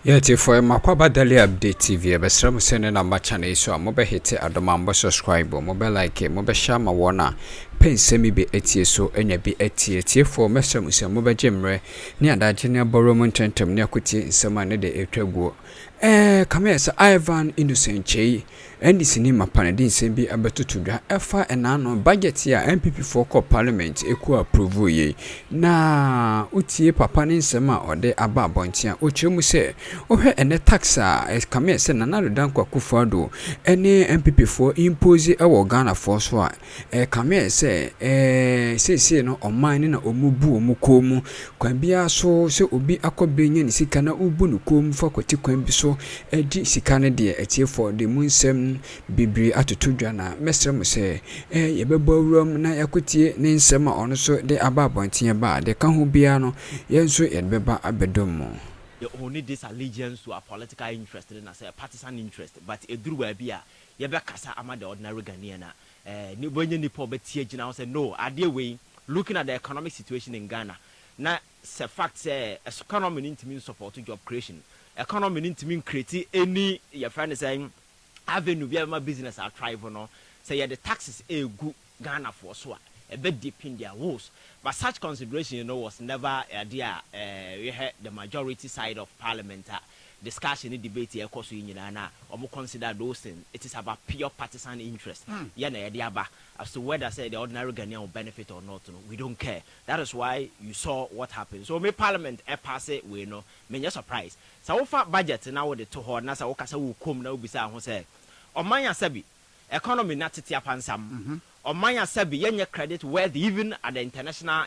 Yet if for Makwaba Daily Update TV, Besram sending a match and so mobile hit Adomambo subscribe, mobile like, mobile shama wana, pen semi be etie so, and be etie for Mr. Musa mobile jemre, near that general borrowment tentum near kuti in some manner de etego. Come here, Sir Ivan Innocent Che, and this name upon din sembi abeto to dra efa and anon budget ya NPP for Parliament equal approve ye. Na utie papa ninsema or de aba bontia, uchemu se. Ohe ene taxa come here, send another dan kwa kufado, any NPP for impose a Ghana for so. Come here, say no or mine na omubu omukomu, kwambia so obi akobenya ni sikana ubu nukomu for kwati kwambi so. Edi sikane de etie for the munsem bibri atutudwa na mesre mu se yebebo awuram na yakotie ne nsema ono so de ababontie ba de ka ho bia no yenso yebeba abedom. You only this allegiance to a political interest and a partisan interest, but a drew a beer, Yabakasa ama the ordinary Ghanaian. New Bunyan Nipo Betia now said, no, idea way, looking at the economic situation in Ghana. Now, the fact say, economy need to mean support to job creation. Economy need to mean create any, your friend is saying, avenue, we have my business, I'll try for no. Say, the taxes a good Ghana for so a bit deep in their woes. But such consideration, you know, was never we had the majority side of Parliament discussion and debate here, of course, we consider those things. It is about pure partisan interest. As to whether say the ordinary Ghanaian will benefit or not, we don't care. That is why you saw what happened. So, may Parliament pass it, we know, may not surprise. So, far budget now with the two horns, I will come now beside who say, or Maya Sabi, economy not to Tiapansam. Or Maya Sabi, yenye credit worthy even at the international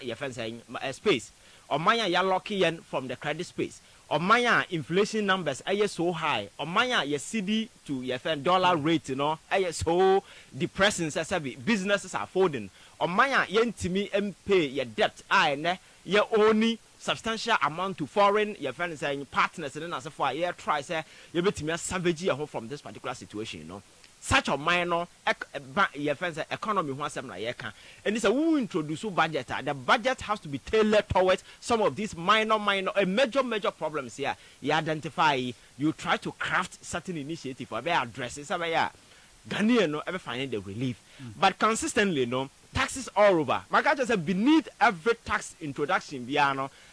space. Or Maya ya lucky yen from the credit space. Or Maya inflation numbers are so high. Or Maya your CD to your dollar rate, you know, are so depressing. Sabi businesses are folding. Or Maya yen to me and pay your debt. I ne your only substantial amount to foreign your friends saying partners and then as a for year try say you bet me a savage from this particular situation, you know. Such a minor economy one seven and it's a who introduce budget. The budget has to be tailored towards some of these minor major problems here. You identify, you try to craft certain initiative for addresses Ghanaian no ever finding the relief. But consistently no taxes all over. My God said beneath every tax introduction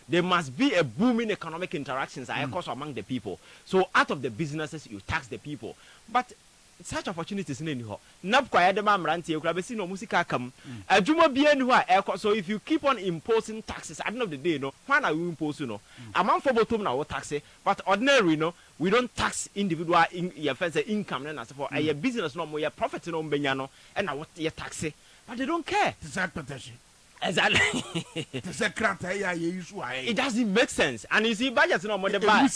there must be a booming economic interactions among the people. So out of the businesses you tax the people. But such opportunities in any ho. Nap kwaya de mamranti e krabesi no musika kam. Adwuma bia ni ho a so if you keep on imposing taxes at the end of the day no, when are you impose no? Amount for bottom na what tax, but ordinary no, we don't tax individual your income and as for a business no more your profit no benya no and na what your tax. But they don't care. It's that protection. Exactly. It doesn't make sense. And you see, budgets no more the buy.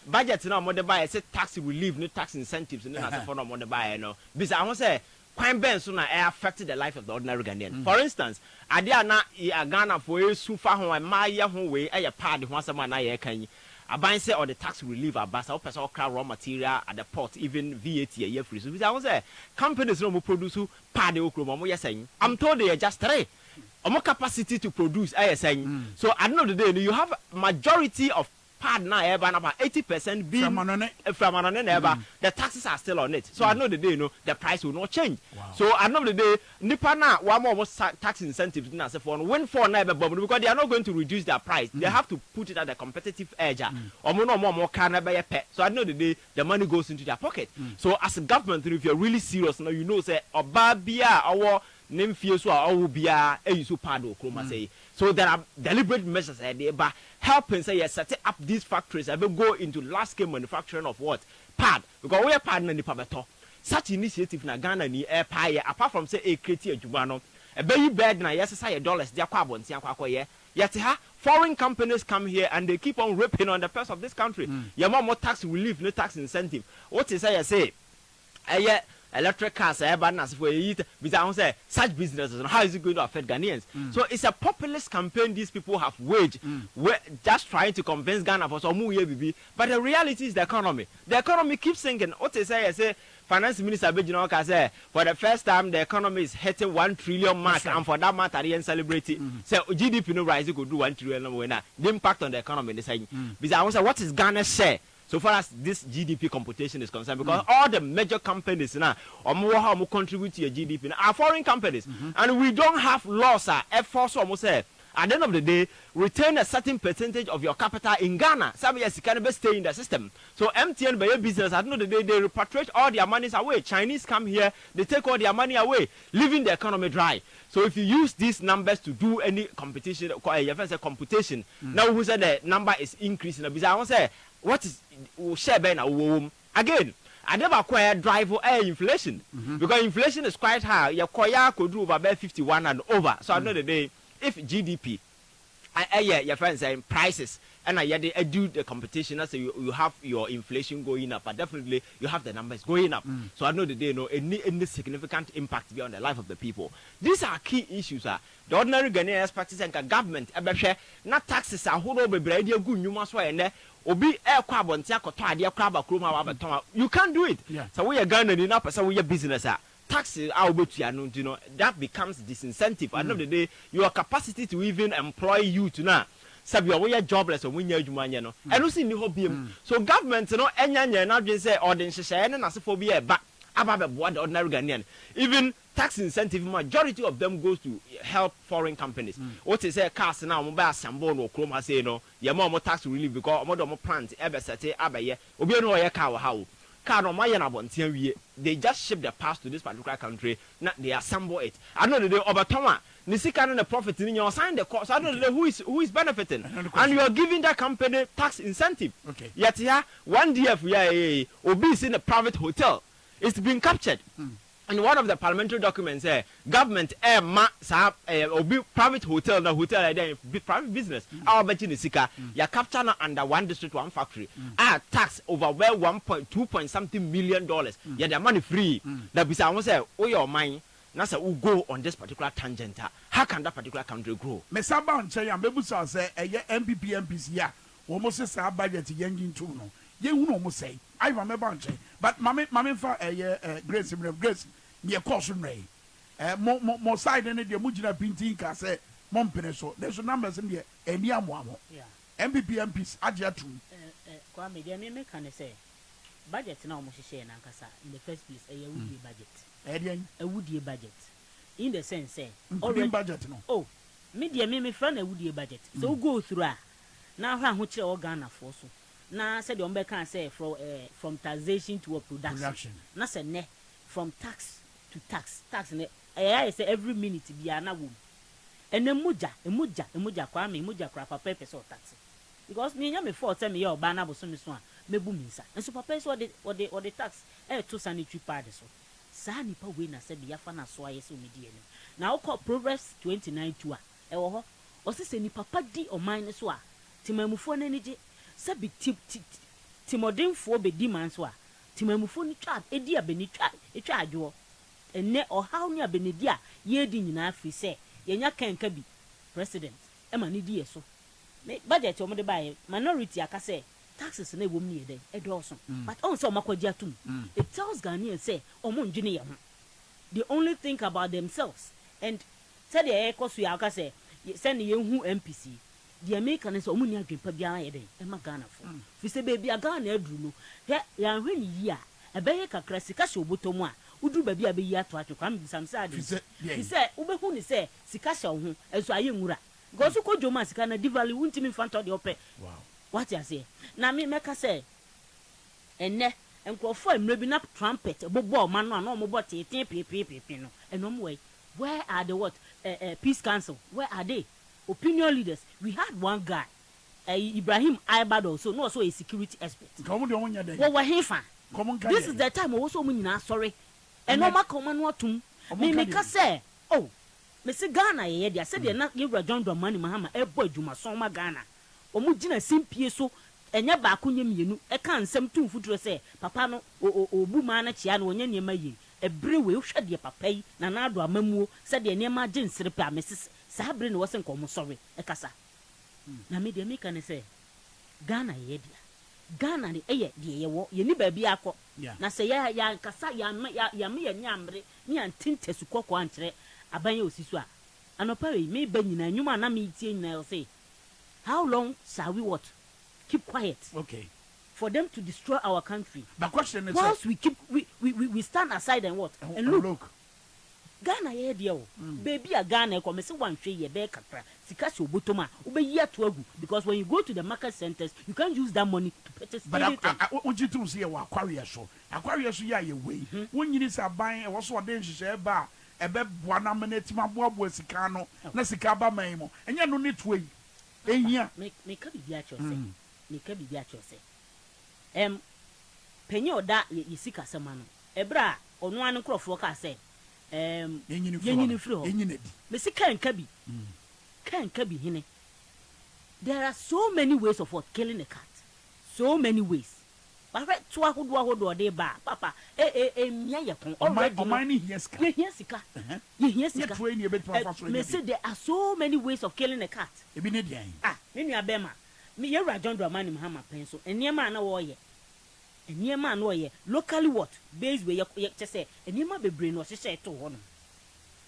Budgets no more the buy. I said tax relief, no tax incentives, and then as for no more the buy. No, because I want to say, crime ban soon affected the life of the ordinary Ghanaian. For instance, I did not Ghana for you so far home my year home way. I party once a man I can. I buy say or the tax relief at Basa, person raw material at the port, even VAT a year free. So I was say companies no more produce party Akroma. You're saying I'm told they are just three. More capacity to produce, I saying. So at the end of the day, you have majority of part now, about 80% being from an the taxes are still on it. So at the end of the day, the price will not change. Wow. So at the end of the day, Nipana one more tax incentives for win for never because they are not going to reduce their price. They have to put it at the competitive edge. Or more can buy a pet. So at the end of the day, the money goes into their pocket. So as a government, if you're really serious now, you know say Obabia our name fears or bia so Akroma say. So there are deliberate measures by helping say set up these factories and will go into large scale manufacturing of what? Pad. Because we are pad na nipa beto. Such initiative na Ghana ni air pie apart from say a creative jubano. A baby bed na yes say dollars their kwabon sian yet foreign companies come here and they keep on ripping on the purse of this country. You more tax relief, no tax incentive. What is I say? Electric cars, for it, because say such businesses and how is it going to affect Ghanaians? So it's a populist campaign these people have waged, just trying to convince Ghana for some more but the reality is the economy. The economy keeps sinking. What they say, Finance Minister Bejino say for the first time the economy is hitting 1 trillion mark, and for that matter, they celebrate it. So GDP no rise, could do 1 trillion. The impact on the economy, they say. Because I was what is Ghana's share? so far as this GDP computation is concerned, because all the major companies now contribute to your GDP are foreign companies, and we don't have laws efforts almost say. At the end of the day, return a certain percentage of your capital in Ghana. Some years you can stay in the system. So MTN by your business, at the end of the day, they repatriate all their monies away. Chinese come here, they take all their money away, leaving the economy dry. So if you use these numbers to do any competition, computation, now who said the number is increasing? Because I want to say, what is share again? I never acquire driver inflation because inflation is quite high. Your koya could do about 51 and over. So at the end of the day, if GDP, your friends saying prices, and I do the competition, I say you have your inflation going up, but definitely you have the numbers going up. So I know that they know any significant impact beyond the life of the people. These are key issues. The ordinary Ghanaian practice and government, not taxes are whole over good numerous way and there. Obi carbon Akroma, you can't do it. So we are Ghana enough, so we are business. Taxes that becomes disincentive. At the end of the day, your capacity to even employ you to now. Sabi we are jobless or when you're and don't see new hobby. So government, not just say or then and as for be a back about what ordinary Ghanaian. Even tax incentive, majority of them goes to help foreign companies. What is a cast now, mobile Sambon or Chroma say no, your more tax relief because more plant ever set abaye, obi no ya cow how. They just ship the parts to this particular country. Not they assemble it. I know that they overturn. Nisika and the profit in your sign the cost. I don't know who is benefiting, and you are giving that company tax incentive. Okay. Yet here, one DF Obi is in a private hotel. It's been captured. And one of the parliamentary documents government Obi private hotel na hotel private business. Our budget is you capture under one district, one factory. Tax over well 1.2 point something $million. Yeah, the money free. That be say your mind. Nasa who go on this particular tangent. How can that particular country grow? Mesaba and Chaya, maybe say NPP MPs ya. Almost say our budget young too no. You almost say I remember but mammy for Grace near caution ray. More side than the Mujina Pintin can say Mompeneso. There's numbers in here and Yamwamo. MPP MPs Ajatu. Kwame, dear, me can say budget now, Moshe and Ankasa in the first place, a woody budget. A woody budget. In the sense, say, already budget no. Oh, media me friend a woody budget. So go through. Now, how much organ for so. Now, said the Ombe can say from taxation to a production. Now, say, ne, from tax to tax. Tax, I say every minute be an womb. And then muja, kwame, muja crap a purpose or tax. Because me, I'm before tell me your banner was on this one, me boomisa. And so, papa is what the tax, to sanitary parties. Sani pa we na said the Yafana Sway so median. Now, call Proverbs 29 to a or say ni papa di or minus wa. Timamufon energy, sabi Timodin for be demands wa. Timamufoni trap, a dear benitra, a charge and ne or how near Benedia, ye din enough, we say, Yenya can be president. Emma ni so. Budget or the buy minority, I can say. Taxes ne woman near a Dawson, but also Makwadia too. It tells Ghanaians say, Omunjinium. They only think about themselves. And said the echoes we are say, send the young MPC. The American is Omunia Pabia day, and Magana for. We say, baby, a Ghana drew. Ya really ya, a Bayaka Classicasio Butomwa, who do baby a year to come some side. He said, Ubekuni say, Sicasio, as I am. Goes to Kojomas can devalue won't in front of the opera. Wow. What you say? Now me make a say. And ne and go for maybe not trumpet, a bobo man no more but and no way. Where are the what? Peace Council? Where are they? Opinion leaders. We had one guy, Ibrahim Ibado, so no so a security expert. What were he fan? This is the time also mean sorry. And no more common what to me make a say. Oh, Mr. Ghana, I said you're not give a John money, Mahama, a boy, Juma Soma Ghana. Omujina simpie so enya ba akonye mienu e kan nsem tu futuro se papa no obu ma na chia no onye niema yi ebre we hwede de papa yi na na ado amamuo se de niema agye nsere pe amesis sa bre no wose nkomo sorry e kasa na me de me kan se Ghana ye dia Ghana de eye de ye wo ye ni ba bi akọ na se ya kasa ya me ya nyamre ni antinte su kokọ ankyere abanye osisu a anopa we me ba nyina nwuma na me tie nyina say how long shall we what? Keep quiet. Okay. for them to destroy our country. The question is, once we stand aside and what? And look. Ghana ye dia o. Baby a Ghana ko me se wan hwe ye be kakra. Sika se obotoma, obeyi ato agu because when you go to the market centers, you can't use that money to purchase anything. But ojitu se ye wa aquarius so. Aquarius ya ye we. Wonyini sa ban e wo so de nhihye ba ebe boa na meneti ma boa sika no na sika ba man mo. Enye no ne to yi. Ehia. Me ka bibia cho se. Me ka bibia cho se. Penye oda ye sika sema no. Ebra onu an krofo ka se yenyini free ho me see kan kabi hine. There are so many ways of what killing a cat, so many ways. But right to ahodo de ba papa mia ye kon already ye sika me say there are so many ways of killing a cat. Ebi ne dian me nua bema me ye John Dramani Mahama pen so eniema na wo ye eniema no ye locally what base we ye say eniema bebre no hye to ho no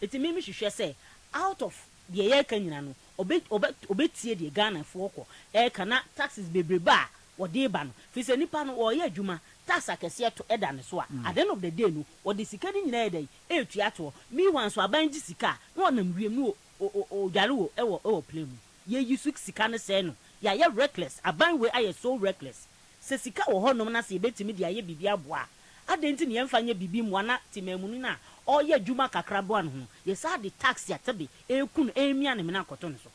eti me hwehwe say out of the ye kan nyina no obetie de Ghana fo ko kana taxes bebre ba wo de ba no fi se nipa no wo ye adwuma tax akese to eda ne so at the end of the day no wo de sika ni nyina eda etua to me wan so abanji sika no na mwiem no o dware wo e wo play mu ye yusu sika ne say no ya ye reckless aban we aye so reckless. Se sika wo honom na se betimi dia ye bibia boa adenti ne yemfa nya bibi mwana timamunu na o ye djuma kakra boa no ho ye sa de tax ya tabe ekunu emia ne mena koto ne so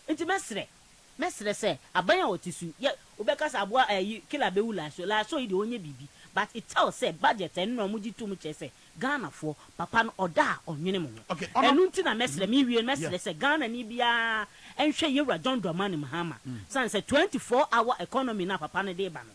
enti mesre se abanya otisu ye obeka sa boa kila be wula so la so ide onye bibi but it tells say budget en no muji tu mu chese Ghana for papa no oda onwene mo enu nti na mesre mi wie mesre se Ghana ni bia enhwe ye John Dramani Mahama san say 24-hour economy na papa no de ba no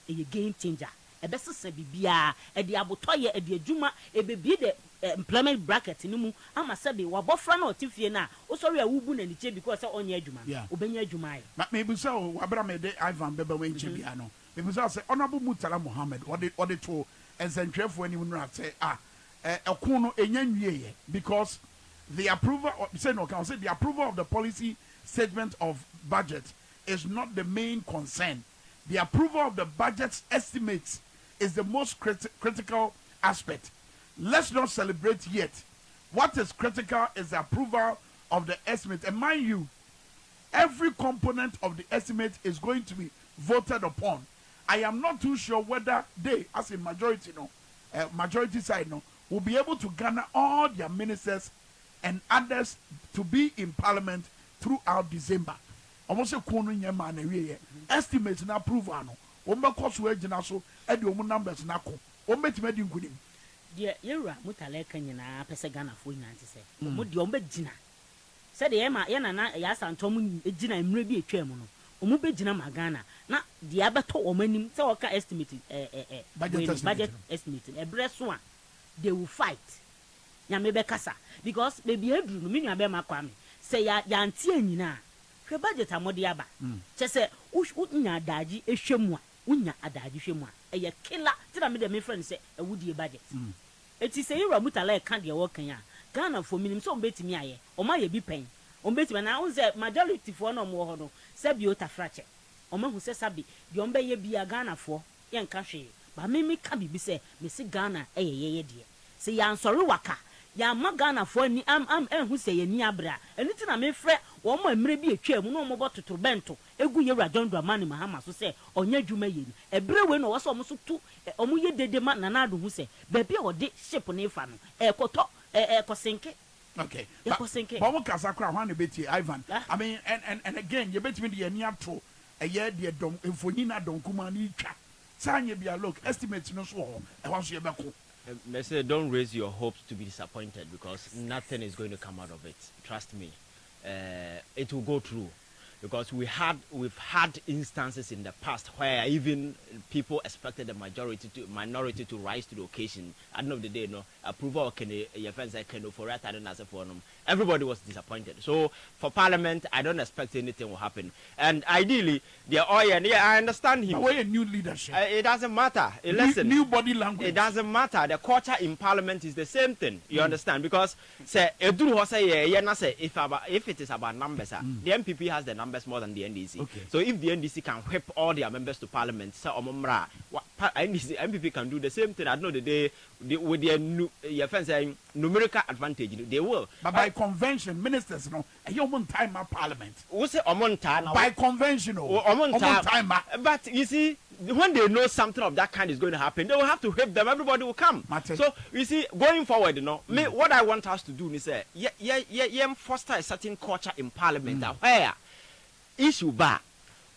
e game changer e be sese bibia e de abotoye e de adwuma e be bi de employment bracket ni mu ama sabe wabofra na otifie na o sorry awubu na niche because onye adwuma obenya adwuma ye me bi say wabra me de Ivan beba we nche bia no me bi say honorable Murtala Mohammed what they to ensentwefo ani mu no say ekun no enya nwie ye because the approval the approval of the policy statement of budget is not the main concern. The approval of the budget's estimates is the most critical aspect. Let's not celebrate yet. What is critical is the approval of the estimate. And mind you, every component of the estimate is going to be voted upon. I am not too sure whether they, as a majority, majority side, will be able to garner all their ministers and others to be in parliament throughout December. Almost a corner in your man, estimates and approval. Omba cost wage na so, and your numbers nako. Omba to medium good. Dear Yura Mutale Kanyana, Pesagana for 96. Mudi Omba Gina. Said the Emma Yana Yas and Tom Gina and maybe a chairman. Omube Gina Magana. Now the abato or many so estimated budget estimated a breast one. They will fight. Yamebe Kasa because maybe Hebrew, meaning Abema Kwame. Say ya antie nyina hwe budget amode aba che se unya adaji ehwemua unya adaji hwemua eye killer ti na me dem friend say awudie budget eti say Yura Mutala e kan de wo kan ya Ghana for minim so betimi aye o ma ye bi pen o betimi na unze majority for no mo ho no se bi otafrache o ma hu se sabi de o mbe ye bi Ghana for ye nka hwe ba me ka bibi se me se Ghana ye de se ya nsori waka ya magana for ni hu se ye ni abra eni ti na me frɛ wo mo emre bi etwa mu no mo bototo bento egu Yura John Dramani Mahama so se onya dwuma ye ni ebre we no wo so mo so tu omo ye dede ma na adu hu se ba bi o de ship ne fa no ekoto ekosenke okay but mo kasa kra hwan beti Ivan I mean and again you beti me de ani ato eye de dom enfoni na dom kuma ni twa sanye bia look estimate no so ho e ho so ye beko. Messi, don't raise your hopes to be disappointed because nothing is going to come out of it. Trust me, it will go through because we've had instances in the past where even people expected the minority to rise to the occasion. At the end of the day, approval for everybody was disappointed. So for Parliament, I don't expect anything will happen. And ideally, I understand him. But a new leadership. It doesn't matter. Listen, new body language. It doesn't matter. The culture in Parliament is the same thing. You understand? Because if it is about numbers, the NPP has the numbers. numbers more than the NDC. Okay. So if the NDC can whip all their members to parliament, so NDC, NPP can do the same thing. I know that they with their numerical advantage, they will. But by convention, ministers, you know, time at parliament. What's it by convention, time. But you see, when they know something of that kind is going to happen, they will have to whip them. Everybody will come. So you see, going forward, me, what I want us to do is foster a certain culture in parliament where issue bar.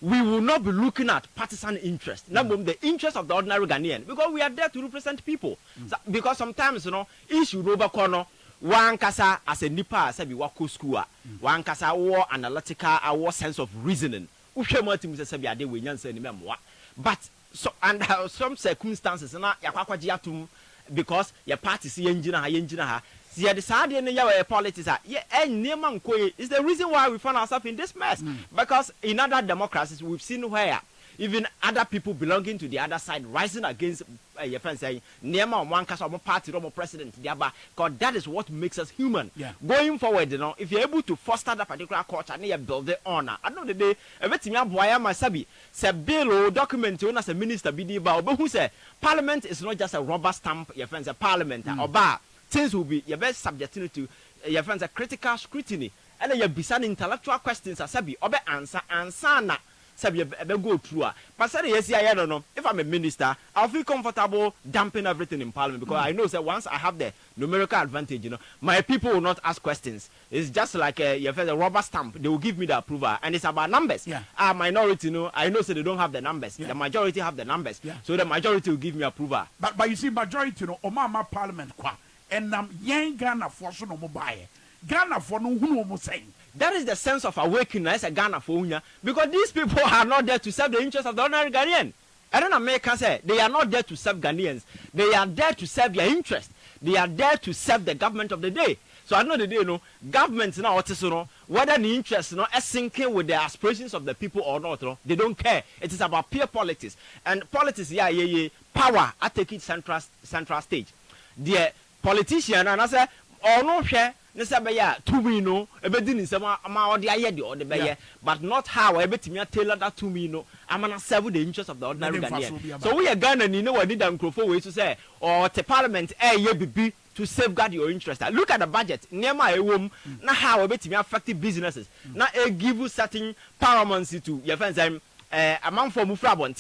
We will not be looking at partisan interest. Number the interest of the ordinary Ghanaian, because we are there to represent people. So, because sometimes, issue over corner, one kasa as a nipa as a wako school, one kasa war analytical, our sense of reasoning. But so under some circumstances, because your party see engineer. Yeah, the side in the politics are is the reason why we find ourselves in this mess. Because in other democracies, we've seen where even other people belonging to the other side rising against your friends saying, Nema one cast of party or president, because that is what makes us human. Yeah. Going forward, if you're able to foster that particular culture and you build the honor, I know the day everything I my sabi, say bill or document as a minister but who say parliament is not just a rubber stamp, your friends, a parliament or bar. Things will be your best subject to your friends a critical scrutiny and then you be some intellectual questions as sabi obe answer na sabi go through. But say yes, I don't know. If I'm a minister, I'll feel comfortable dumping everything in parliament because I know that once I have the numerical advantage, my people will not ask questions. It's just like a rubber stamp. They will give me the approval, and it's about numbers. Yeah. Our minority, I know so they don't have the numbers. Yeah. The majority have the numbers. Yeah. So the majority will give me approval. But you see, majority, Omama parliament and young Ghana for so no mobile. Ghana for no who saying. That is the sense of awakening as a Ghana for Unya, because these people are not there to serve the interests of the ordinary Ghanaian. I don't know, America say they are not there to serve Ghanaians. They are there to serve their interest. They are there to serve the government of the day. So I know the day, governments now, whether the interest is syncing with the aspirations of the people or not, they don't care. It is about pure politics. And politics, power, I take it central stage. The politician, and I say, no share. But not how I bet me tailor that to me. I'm gonna serve the interest of the ordinary Ghanaian. So we are Ghana, what did Akroma way to say, or the parliament, be to safeguard your interest. Look at the budget. Near my home, now how I bet me affected businesses. Now give you certain paramountcy to your friends. A man for Mufrabon,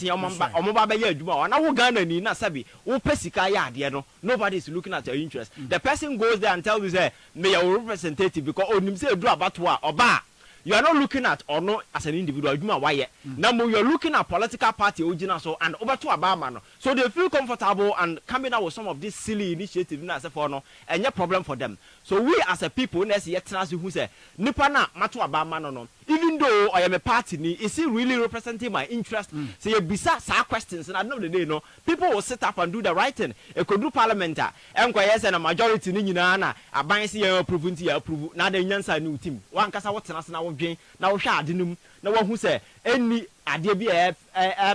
nobody is looking at your interest. The person goes there and tells you, say, may your representative because you are not looking at or not as an individual. Now you're looking at political party and over to Obama. So they feel comfortable and coming out with some of these silly initiatives and your problem for them. So we as a people, who say, Nipana Matu Obama no. Even though I am a party, is he really representing my interest? So you be questions, and I know the day people will sit up and do the right thing. It could do parliamentary. And a majority Nina, a bias approve now the Yansa new team. One cast what's now now shardinum. No one who say any idea be a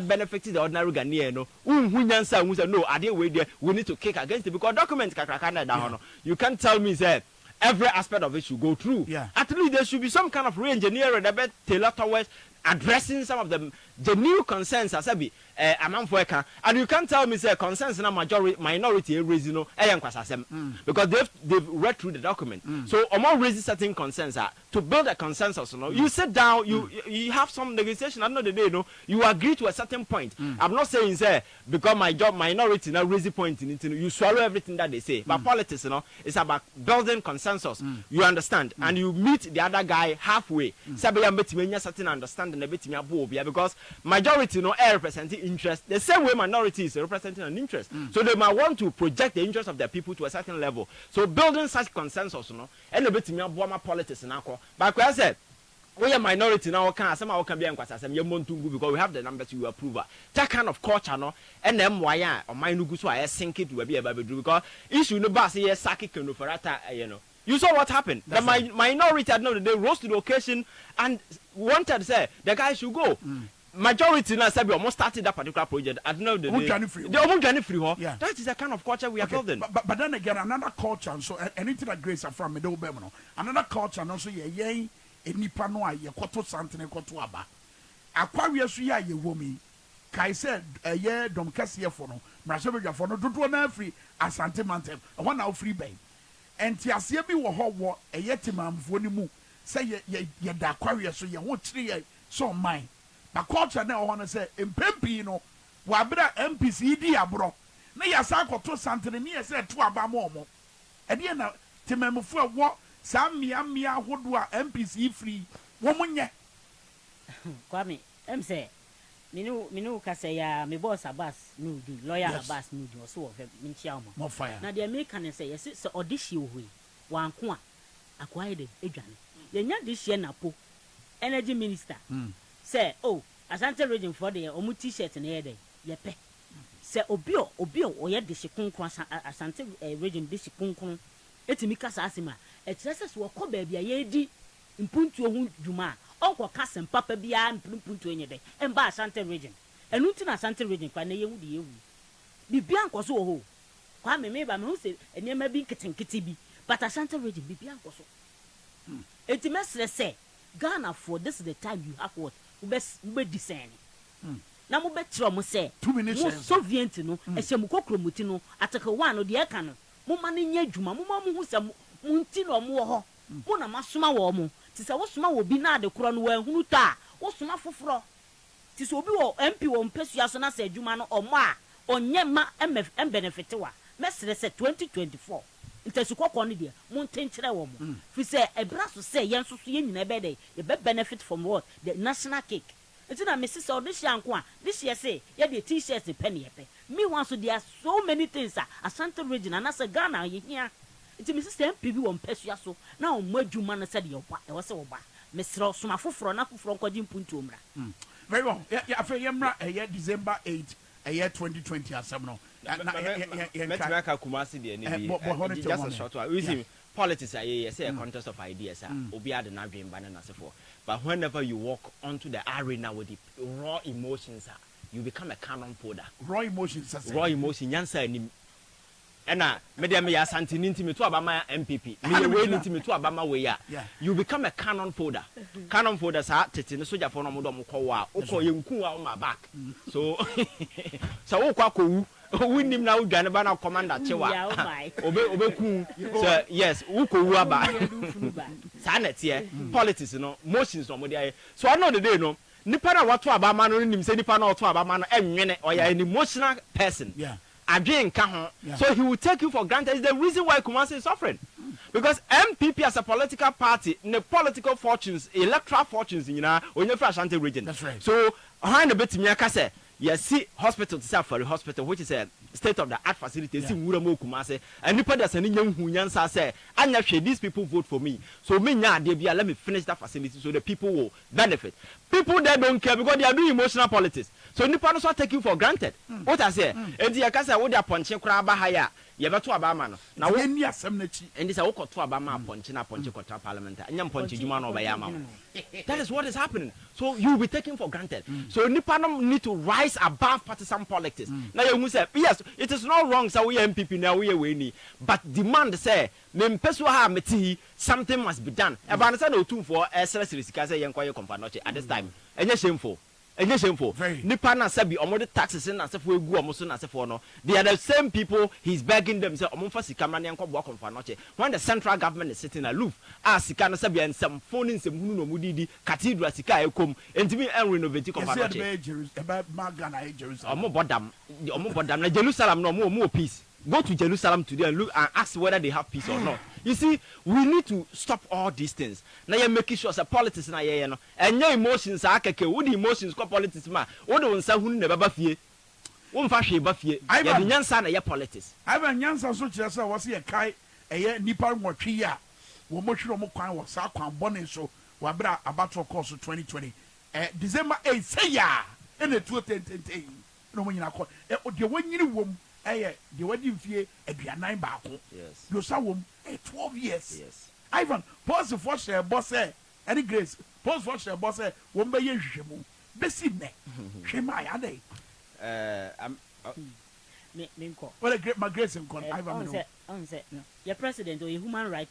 benefited the ordinary Ghanaian. Who Yansa who said no idea we need to kick against it because documents down. You can't tell me that. Every aspect of it should go through. Yeah. At least there should be some kind of re-engineering that tailor towards addressing some of the new concerns as and you can't tell me say concerns in a minority raising because they've read through the document. So among raising certain concerns to build a consensus, you sit down, you have some negotiation. At the end of the day, you agree to a certain point. I'm not saying say because my job minority now raise the point in it, you swallow everything that they say. But politics, it's about building consensus. You understand, and you meet the other guy halfway. Certain understanding because majority representing interest the same way minority is representing an interest. So they might want to project the interest of their people to a certain level. So building such consensus, and a bit me politics in Akko. But I said, we are minority now, somehow can be because we have the numbers you approve. That kind of culture, and then why or my nugusu I sink it to be a baby because issue no bus here, Saki can You saw what happened. The minority at the day rose to the occasion and wanted to say the guy should go. Majority now said we almost started that particular project. I don't know the almost free. Yeah. That is the kind of culture we are building. But then again, another culture. So anything that Grace from another culture. And also enipa no a ye koto santene koto aba akwawe so ya ye womi kai said ye dom kase fo no mrahye bedwafo no dodo na afri asante mantem ho na ofri ben enti ase bi wo ho wo ye timamfo ni mu say ye da akwawe so ye ho kire ye so man ba culture na ho no say empempi no wa bra MPC di abro na ya sa koto santene ni ye say to aba mo mo e de na timamfo wo sa mia hodo a MPC free wo munye kwame say minu kase ya me boss Abbas Newz lawyer Abbas Newz so wo me chia mo na de me kan say yes so audition hui wanko a akwaye de edwane ye nya this year na po energy minister say oh Asante region for the omu t-shirt na ye de ye pe say obi o ye de shikunkun Asante region de shikunkun etimi kasa asima e kire so ko ba bia ye di mpuntu ohun dwuma onko kasa papa bia mpuntu enye de emba Asante region enu nti na Asante region kwa na ye hu de ye hu bibia nkoso ho kwa me ba me hu se enema bi nketenkete bi but Asante region bibia nkoso etimi srese Ghana for this is the time you have what ube design na mo be tro mo se 2 minutes mo Soviet no e se mo kokromuti no ataka one no de e ka no mo ma ne nya dwuma mo ma mo hu se mo nti no mo ho mo na masoma wo mo ti se wo soma wo bi na de kro no wa hunu ta wo soma foforo ti se obi wo MP wo mpesua so na se dwuma no omo a onye ma MF benefit wa mesre se 2024 ntasi kokko no de mo ntenkere wo mo fi se ebra so se yen so so yen nyina be de ye be benefit from what the national cake. It's not Mrs. Odisha this year say yeah the t-shirts penny epe. Me once there are so many things Asante region and as a Ghana here. It's Mrs. MPP won pesua so now Majuma said your was over. Mr. Sumafufro na from Kojim Puntumra. Very well. Yeah, after Yamra a year December 8 a year 2020 as some no. Metimaka Kumasi the just a short while. We see politics are say a contest of ideas obi ade na dwen ba na sefo. But whenever you walk onto the arena with the raw emotions, you become a cannon powder. Raw emotions. Raw emotion. Yansa ni. Ena me ya Asante ninti me to abama MPP. Me we ninti me to abama we ya. You become a cannon powder. Cannon powder sa tete ne soja for no mo do mo kwo wa. Ukọ yenku wa on back. So so ukọ akowu. Winim na udwane ba na commander chewa. Obeku. So yes, ukowu aba. Sa na tie politics no motions no mo dey. So on the day no nipa na wato abama no nim se nipa na wato abama no enwene oya an emotional person. Yeah. Adwen ka ho. So he will take you for granted. It's the reason why Kumasi is suffering. Because MPP as a political party, the political fortunes, electoral fortunes, you know, when you're from Ashanti region. That's right. So, behind the bit me kase, you see hospital to for the hospital, which is a state of the art facility, see Wuramo Kumasi, and you put us an young Hunyansa say, and actually these people vote for me. So me nya they be let me finish that facility so the people will benefit. People that don't care because they are doing emotional politics. So nipa no so take you for granted. What I say, and the kasa wo dia ponche kra ba haya, ye beto abama no. Na wo ni asem na chi. And this wo koto abama ponche na ponche kota parliament. Anyam ponche juma no ba ya ma. That is what is happening. So you will be taken for granted. So nipa no need to rise above partisan politics. Now you say yes, it is not wrong say we MPP na we we ni, but demand say me mpeso ha meti something must be done. E ba na say no tun for SRS sika say yen kwaye company at this time. Enye shameful. Nipa na sabi omo de taxes na sefo egu omo so na sefo no. They are the same people he's begging them say omo fa sika mra ne enko bo akonfa no che. When the central government is sitting aloof, sika no sabi ensem phone nsem hunu no mudidi cathedral sika ekom entimi en renovate konfa no che. About Magana Jerusalem. Omo bodam na Jerusalem no omo peace. Go to Jerusalem today and look and ask whether they have peace or not. You see, we need to stop all these things. Now you're making sure as a politics na ye no. And your emotions are keke. What the emotions ko politics ma? What the unsa hunu ne baba fie. Won fa hwe ba fie. Ya di nyansa na ye politics. I ban nyansa so kire say was ye kai eye nipa nwotwe ya. Wo mo hwiro mo kwan wo sa kwan bone so. Wa bra abatro course 2020. December 8 say ya. Ene 2010. No mo nyina ko. De wonyini wom. The wedding fee aduanan baako. Yes. You saw 12 years. Yes. Ivan, pause for share boss any grace. Pause for share boss won be yehwemu. Besi ne. Hwema ya dey. Me nko. What a great my grace in Ivan. On say your president or a human right